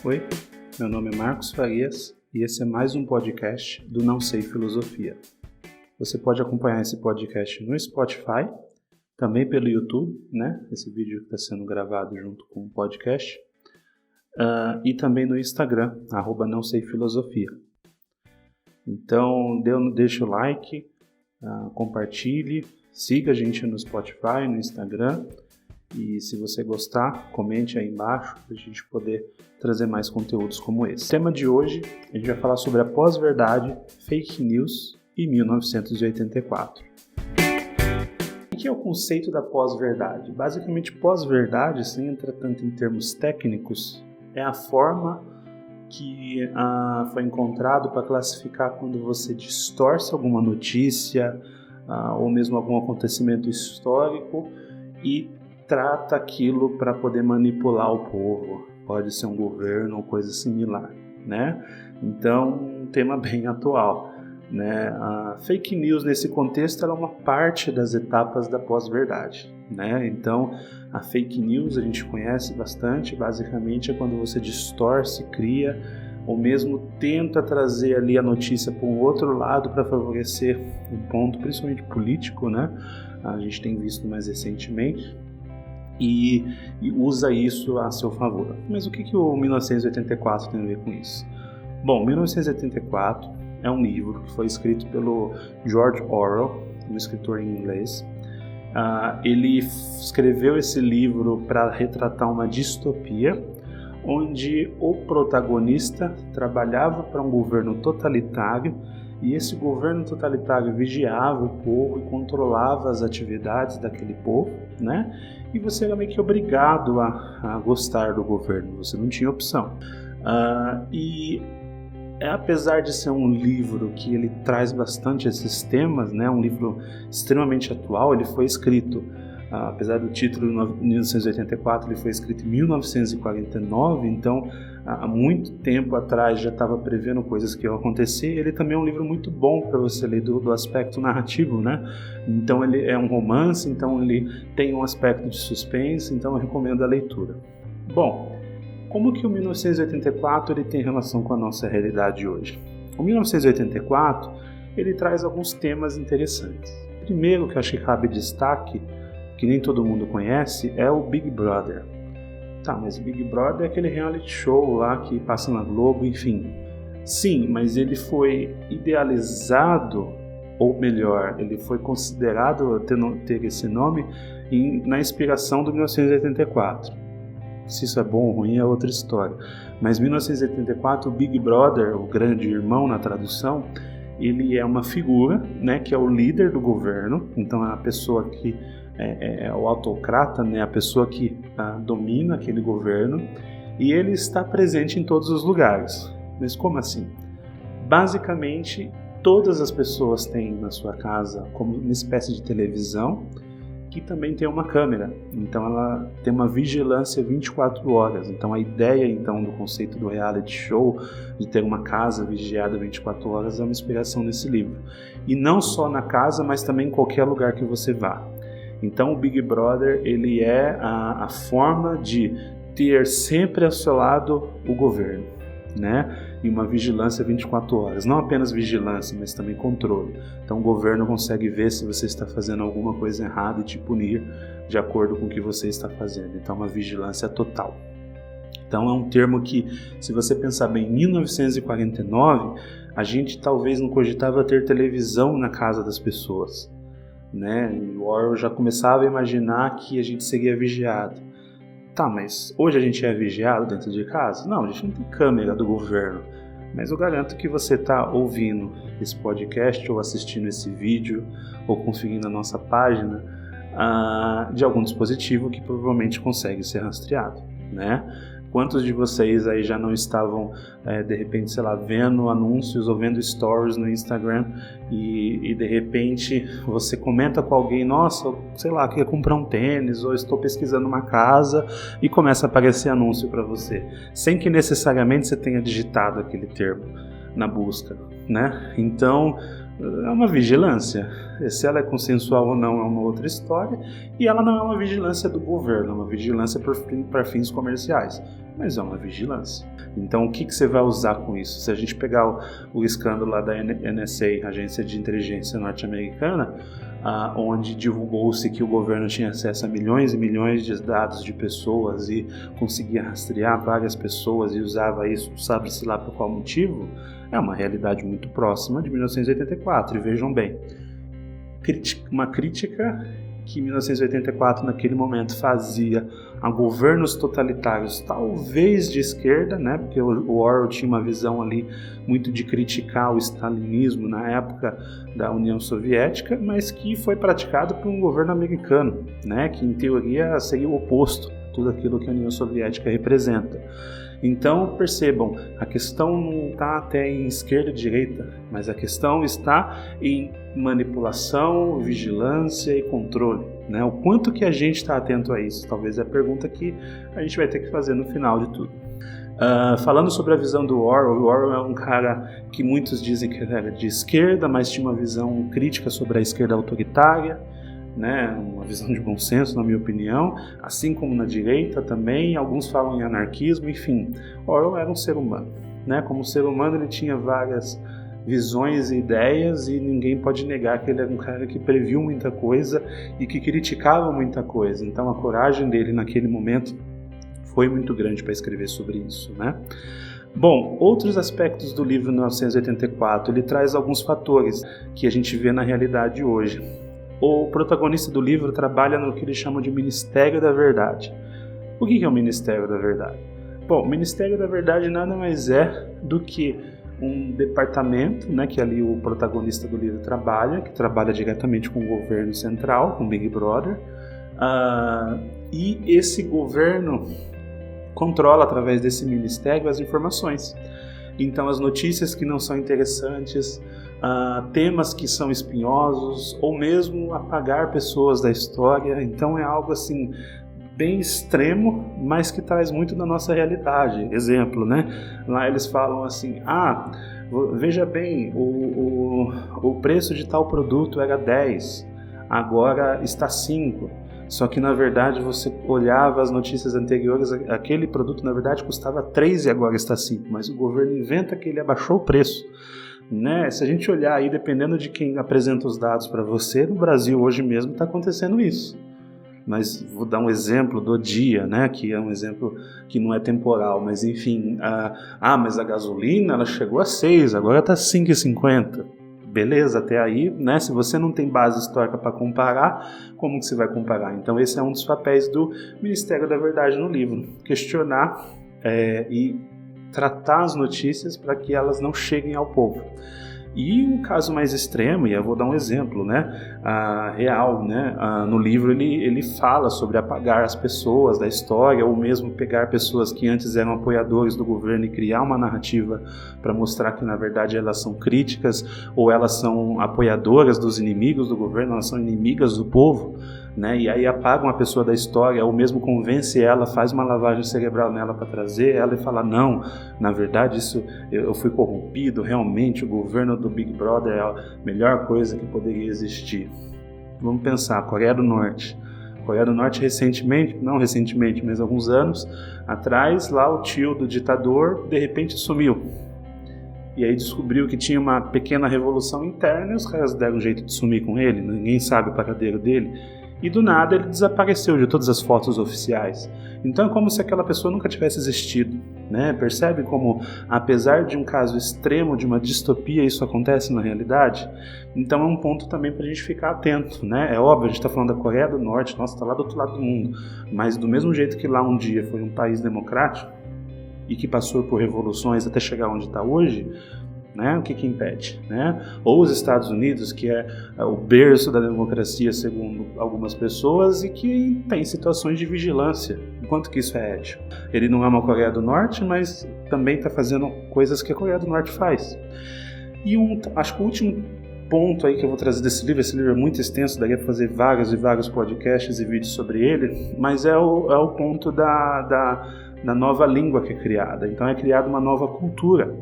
Oi, meu nome é Marcos Farias e esse é mais um podcast do Não Sei Filosofia. Você pode acompanhar esse podcast no Spotify, também pelo YouTube, né? Esse vídeo que está sendo gravado junto com o podcast, e também no Instagram, @NãoSeiFilosofia. Então, deixa o like, compartilhe, siga a gente no Spotify, no Instagram, e se você gostar, comente aí embaixo para a gente poder trazer mais conteúdos como esse. O tema de hoje, a gente vai falar sobre a pós-verdade, fake news e 1984. O que é o conceito da pós-verdade? Basicamente, pós-verdade, sem entrar tanto em termos técnicos, é a forma que foi encontrado para classificar quando você distorce alguma notícia ou mesmo algum acontecimento histórico e trata aquilo para poder manipular o povo. Pode ser um governo ou coisa similar, né? Então, um tema bem atual, né? A fake news nesse contexto ela é uma parte das etapas da pós-verdade, né? Então, a fake news a gente conhece bastante, basicamente é quando você distorce, cria ou mesmo tenta trazer ali a notícia para um outro lado para favorecer um ponto, principalmente político, né? A gente tem visto mais recentemente e usa isso a seu favor. Mas o que o 1984 tem a ver com isso? Bom, 1984 é um livro que foi escrito pelo George Orwell, um escritor em inglês. Ele escreveu esse livro para retratar uma distopia onde o protagonista trabalhava para um governo totalitário e esse governo totalitário vigiava o povo e controlava as atividades daquele povo, né? E você era meio que obrigado a gostar do governo, você não tinha opção. Apesar de ser um livro que ele traz bastante esses temas, né? Um livro extremamente atual, ele foi escrito, apesar do título de 1984, ele foi escrito em 1949, então há muito tempo atrás já estava prevendo coisas que iam acontecer. Ele também é um livro muito bom para você ler do aspecto narrativo, né? Então ele é um romance, então ele tem um aspecto de suspense, então eu recomendo a leitura. Bom, como que o 1984 ele tem relação com a nossa realidade hoje? O 1984 ele traz alguns temas interessantes. Primeiro que eu acho que cabe destaque, que nem todo mundo conhece, é o Big Brother. Tá, mas Big Brother é aquele reality show lá que passa na Globo, enfim. Sim, mas ele foi idealizado, ou melhor, ele foi considerado ter esse nome na inspiração do 1984. Se isso é bom ou ruim é outra história. Mas 1984, o Big Brother, o grande irmão na tradução, ele é uma figura, né, que é o líder do governo, então é a pessoa que é o autocrata, né, a pessoa que domina aquele governo, e ele está presente em todos os lugares. Mas como assim? Basicamente, todas as pessoas têm na sua casa como uma espécie de televisão, que também tem uma câmera, então ela tem uma vigilância 24 horas. Então a ideia então do conceito do reality show, de ter uma casa vigiada 24 horas, é uma inspiração nesse livro. E não só na casa, mas também em qualquer lugar que você vá. Então o Big Brother ele é a forma de ter sempre ao seu lado o governo, né? E uma vigilância 24 horas. Não apenas vigilância, mas também controle. Então o governo consegue ver se você está fazendo alguma coisa errada e te punir de acordo com o que você está fazendo. Então uma vigilância total. Então é um termo que, se você pensar bem, em 1949, a gente talvez não cogitava ter televisão na casa das pessoas, né? E o Orwell já começava a imaginar que a gente seria vigiado. Tá, mas hoje a gente é vigiado dentro de casa? Não, a gente não tem câmera do governo. Mas eu garanto que você está ouvindo esse podcast ou assistindo esse vídeo ou conferindo a nossa página de algum dispositivo que provavelmente consegue ser rastreado, né? Quantos de vocês aí já não estavam, de repente, sei lá, vendo anúncios ou vendo stories no Instagram e de repente você comenta com alguém, nossa, sei lá, queria comprar um tênis ou estou pesquisando uma casa e começa a aparecer anúncio para você, sem que necessariamente você tenha digitado aquele termo na busca, né? Então, é uma vigilância. Se ela é consensual ou não é uma outra história, e ela não é uma vigilância do governo, é uma vigilância para fins comerciais. mas é uma vigilância. Então, o que você vai usar com isso? Se a gente pegar o escândalo lá da NSA, Agência de Inteligência Norte-Americana, onde divulgou-se que o governo tinha acesso a milhões e milhões de dados de pessoas e conseguia rastrear várias pessoas e usava isso, sabe-se lá por qual motivo, é uma realidade muito próxima de 1984. E vejam bem, uma crítica que 1984 naquele momento fazia a governos totalitários, talvez de esquerda, né, porque o Orwell tinha uma visão ali muito de criticar o stalinismo na época da União Soviética, mas que foi praticado por um governo americano, né, que em teoria seria o oposto de tudo aquilo que a União Soviética representa. Então, percebam, a questão não está até em esquerda e direita, mas a questão está em manipulação, vigilância e controle, né? O quanto que a gente está atento a isso? Talvez é a pergunta que a gente vai ter que fazer no final de tudo. Falando sobre a visão do Orwell, o Orwell é um cara que muitos dizem que era de esquerda, mas tinha uma visão crítica sobre a esquerda autoritária, né, uma visão de bom senso, na minha opinião, assim como na direita também, alguns falam em anarquismo, enfim, Orwell era um ser humano, né, como ser humano ele tinha várias visões e ideias e ninguém pode negar que ele era um cara que previu muita coisa e que criticava muita coisa, então a coragem dele naquele momento foi muito grande para escrever sobre isso, né. Bom, outros aspectos do livro 1984, ele traz alguns fatores que a gente vê na realidade hoje. O protagonista do livro trabalha no que eles chamam de Ministério da Verdade. O que é o Ministério da Verdade? Bom, o Ministério da Verdade nada mais é do que um departamento, né, que ali o protagonista do livro trabalha, que trabalha diretamente com o governo central, com o Big Brother, e esse governo controla através desse ministério as informações. Então as notícias que não são interessantes, temas que são espinhosos ou mesmo apagar pessoas da história, então é algo assim bem extremo, mas que traz muito da nossa realidade. Exemplo, né? Lá eles falam assim, veja bem, o preço de tal produto era 10, agora está 5. Só que na verdade você olhava as notícias anteriores, aquele produto na verdade custava 3 e agora está 5, mas o governo inventa que ele abaixou o preço, né? Se a gente olhar aí, dependendo de quem apresenta os dados para você, no Brasil hoje mesmo está acontecendo isso. Mas vou dar um exemplo do dia, né? Que é um exemplo que não é temporal, mas enfim, mas a gasolina ela chegou a 6, agora está 5,50. Beleza, até aí, né? Se você não tem base histórica para comparar, como que você vai comparar? Então esse é um dos papéis do Ministério da Verdade no livro, questionar e tratar as notícias para que elas não cheguem ao povo. E um caso mais extremo, e eu vou dar um exemplo, né, real, né, no livro ele fala sobre apagar as pessoas da história, ou mesmo pegar pessoas que antes eram apoiadores do governo e criar uma narrativa para mostrar que na verdade elas são críticas, ou elas são apoiadoras dos inimigos do governo, elas são inimigas do povo, né, e aí apagam a pessoa da história, ou mesmo convence ela, faz uma lavagem cerebral nela para trazer ela e fala, não, na verdade isso, eu fui corrompido, realmente o governo do Big Brother é a melhor coisa que poderia existir. Vamos pensar, Coreia do Norte. Coreia do Norte não recentemente, mas alguns anos atrás, lá o tio do ditador de repente sumiu. E aí descobriu que tinha uma pequena revolução interna e os caras deram um jeito de sumir com ele, ninguém sabe o paradeiro dele. E do nada ele desapareceu de todas as fotos oficiais. Então é como se aquela pessoa nunca tivesse existido, né? Percebe como, apesar de um caso extremo, de uma distopia, isso acontece na realidade? Então é um ponto também para a gente ficar atento, né? É óbvio, a gente está falando da Coreia do Norte, nossa, está lá do outro lado do mundo, mas do mesmo jeito que lá um dia foi um país democrático e que passou por revoluções até chegar onde está hoje, né? O que impede, né? Ou os Estados Unidos, que é o berço da democracia segundo algumas pessoas e que tem situações de vigilância. Quanto que isso é ético? Ele não é uma Coreia do Norte, mas também está fazendo coisas que a Coreia do Norte faz. E acho que o último ponto aí que eu vou trazer desse livro, esse livro é muito extenso, daria para fazer vários e vários podcasts e vídeos sobre ele, mas é o ponto da nova língua que é criada. Então é criada uma nova cultura.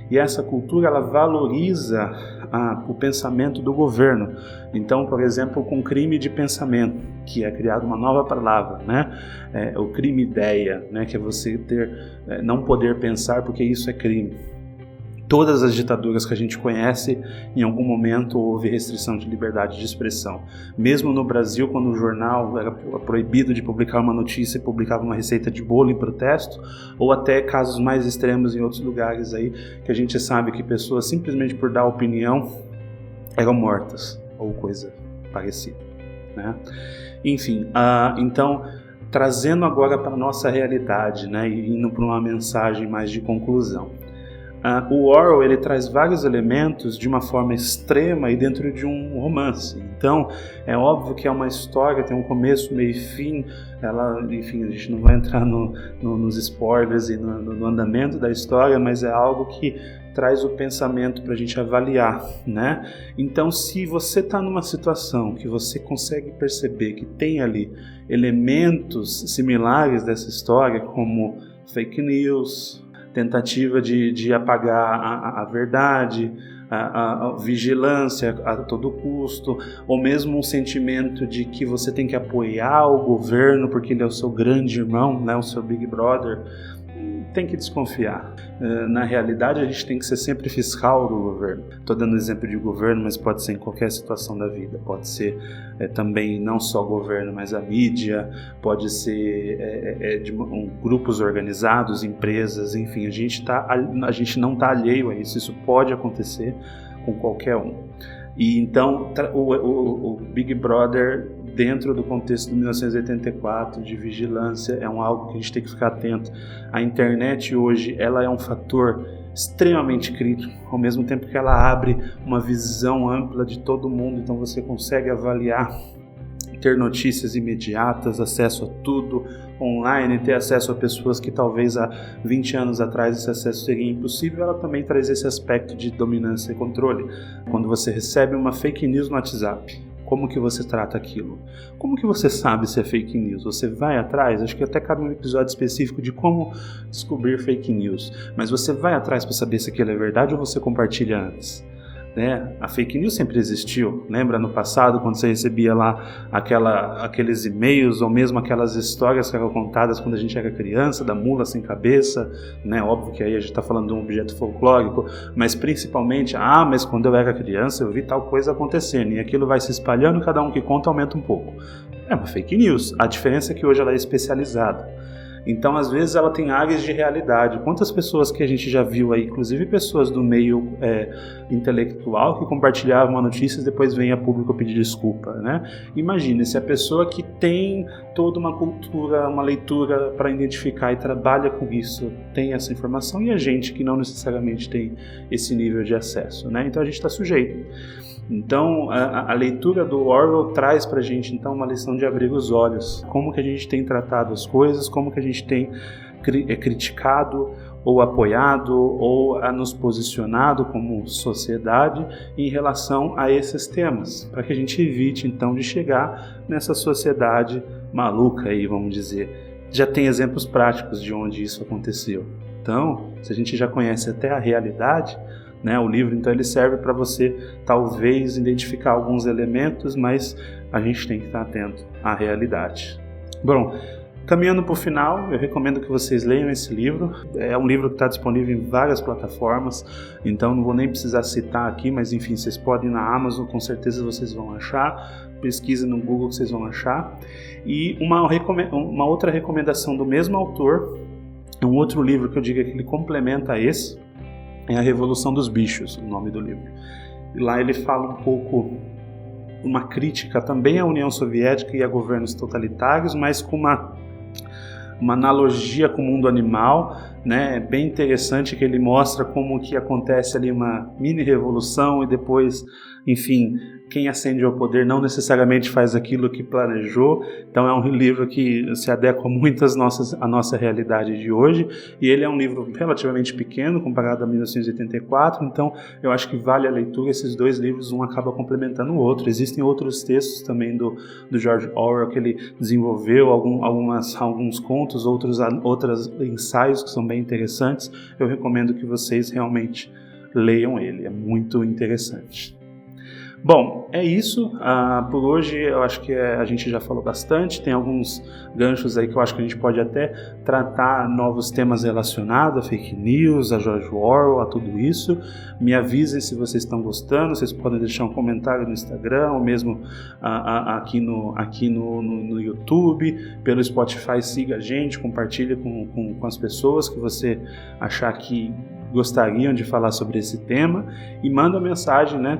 e essa cultura ela valoriza o pensamento do governo. Então, por exemplo, com crime de pensamento, que é criada uma nova palavra, né? O crime ideia, né? Que é você não poder pensar porque isso é crime. Todas as ditaduras que a gente conhece, em algum momento houve restrição de liberdade de expressão. Mesmo no Brasil, quando o jornal era proibido de publicar uma notícia e publicava uma receita de bolo em protesto, ou até casos mais extremos em outros lugares aí, que a gente sabe que pessoas simplesmente por dar opinião eram mortas, ou coisa parecida, né? Enfim, então, trazendo agora para a nossa realidade, né, e indo para uma mensagem mais de conclusão. O Orwell ele traz vários elementos de uma forma extrema e dentro de um romance. Então, é óbvio que é uma história, tem um começo, meio e fim. Enfim, a gente não vai entrar nos spoilers e no andamento da história, mas é algo que traz o pensamento para a gente avaliar, né? Então, se você está numa situação que você consegue perceber que tem ali elementos similares dessa história, como fake news, tentativa de apagar a verdade, a vigilância a todo custo, ou mesmo um sentimento de que você tem que apoiar o governo porque ele é o seu grande irmão, né, o seu Big Brother, tem que desconfiar. Na realidade, a gente tem que ser sempre fiscal do governo. Estou dando exemplo de governo, mas pode ser em qualquer situação da vida. Pode ser também não só governo, mas a mídia, pode ser de grupos organizados, empresas, enfim. A gente não está alheio a isso. Isso pode acontecer com qualquer um. E então, o Big Brother, dentro do contexto de 1984, de vigilância, é algo que a gente tem que ficar atento. A internet hoje, ela é um fator extremamente crítico, ao mesmo tempo que ela abre uma visão ampla de todo mundo, então você consegue avaliar, ter notícias imediatas, acesso a tudo online, ter acesso a pessoas que talvez há 20 anos atrás esse acesso seria impossível. Ela também traz esse aspecto de dominância e controle. Quando você recebe uma fake news no WhatsApp, como que você trata aquilo? Como que você sabe se é fake news? Você vai atrás? Acho que até cabe um episódio específico de como descobrir fake news. Mas você vai atrás para saber se aquilo é verdade ou você compartilha antes? Né? A fake news sempre existiu. Lembra no passado, quando você recebia lá aqueles e-mails ou mesmo aquelas histórias que eram contadas quando a gente era criança, da mula sem cabeça, né? Óbvio que aí a gente está falando de um objeto folclórico, mas principalmente, mas quando eu era criança eu vi tal coisa acontecendo, e aquilo vai se espalhando, cada um que conta aumenta um pouco. É uma fake news. A diferença é que hoje ela é especializada. Então, às vezes, ela tem áreas de realidade. Quantas pessoas que a gente já viu aí, inclusive pessoas do meio intelectual, que compartilhavam uma notícia e depois vem a público pedir desculpa, né? Imagine, se a pessoa que tem toda uma cultura, uma leitura para identificar e trabalha com isso, tem essa informação, e a gente que não necessariamente tem esse nível de acesso, né? Então, a gente está sujeito. Então, a leitura do Orwell traz para a gente, então, uma lição de abrir os olhos. Como que a gente tem tratado as coisas, como que a gente tem criticado ou apoiado ou nos posicionado como sociedade em relação a esses temas, para que a gente evite, então, de chegar nessa sociedade maluca aí, vamos dizer. Já tem exemplos práticos de onde isso aconteceu. Então, se a gente já conhece até a realidade, né, o livro, então, ele serve para você talvez identificar alguns elementos, mas a gente tem que estar atento à realidade. Bom, caminhando para o final, eu recomendo que vocês leiam esse livro. É um livro que está disponível em várias plataformas, então não vou nem precisar citar aqui, mas enfim, vocês podem ir na Amazon, com certeza vocês vão achar. Pesquise no Google que vocês vão achar. E uma outra recomendação do mesmo autor, é um outro livro que eu digo que ele complementa esse, é A Revolução dos Bichos, o nome do livro. E lá ele fala um pouco, uma crítica também à União Soviética e a governos totalitários, mas com uma analogia com o mundo animal, né? É bem interessante que ele mostra como que acontece ali uma mini revolução e depois, enfim, quem ascende ao poder não necessariamente faz aquilo que planejou, então é um livro que se adequa muito à nossa realidade de hoje, e ele é um livro relativamente pequeno comparado a 1984, então eu acho que vale a leitura. Esses dois livros, um acaba complementando o outro. Existem outros textos também do George Orwell que ele desenvolveu, alguns contos, outros ensaios que são bem interessantes. Eu recomendo que vocês realmente leiam ele, é muito interessante. Bom, é isso. Por hoje eu acho que a gente já falou bastante. Tem alguns ganchos aí que eu acho que a gente pode até tratar novos temas relacionados a fake news, a George Orwell, a tudo isso. Me avisem se vocês estão gostando. Vocês podem deixar um comentário no Instagram ou mesmo aqui no YouTube, pelo Spotify. Siga a gente, compartilhe com as pessoas que você achar que gostariam de falar sobre esse tema, e manda mensagem, né,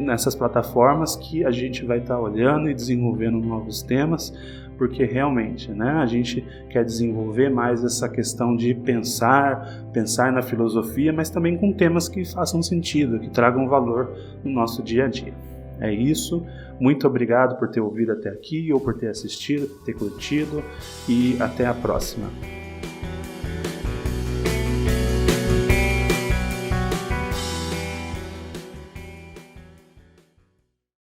nessas plataformas, que a gente vai estar olhando e desenvolvendo novos temas, porque realmente, né, a gente quer desenvolver mais essa questão de pensar na filosofia, mas também com temas que façam sentido, que tragam valor no nosso dia a dia. É isso, muito obrigado por ter ouvido até aqui, ou por ter assistido, por ter curtido, e até a próxima.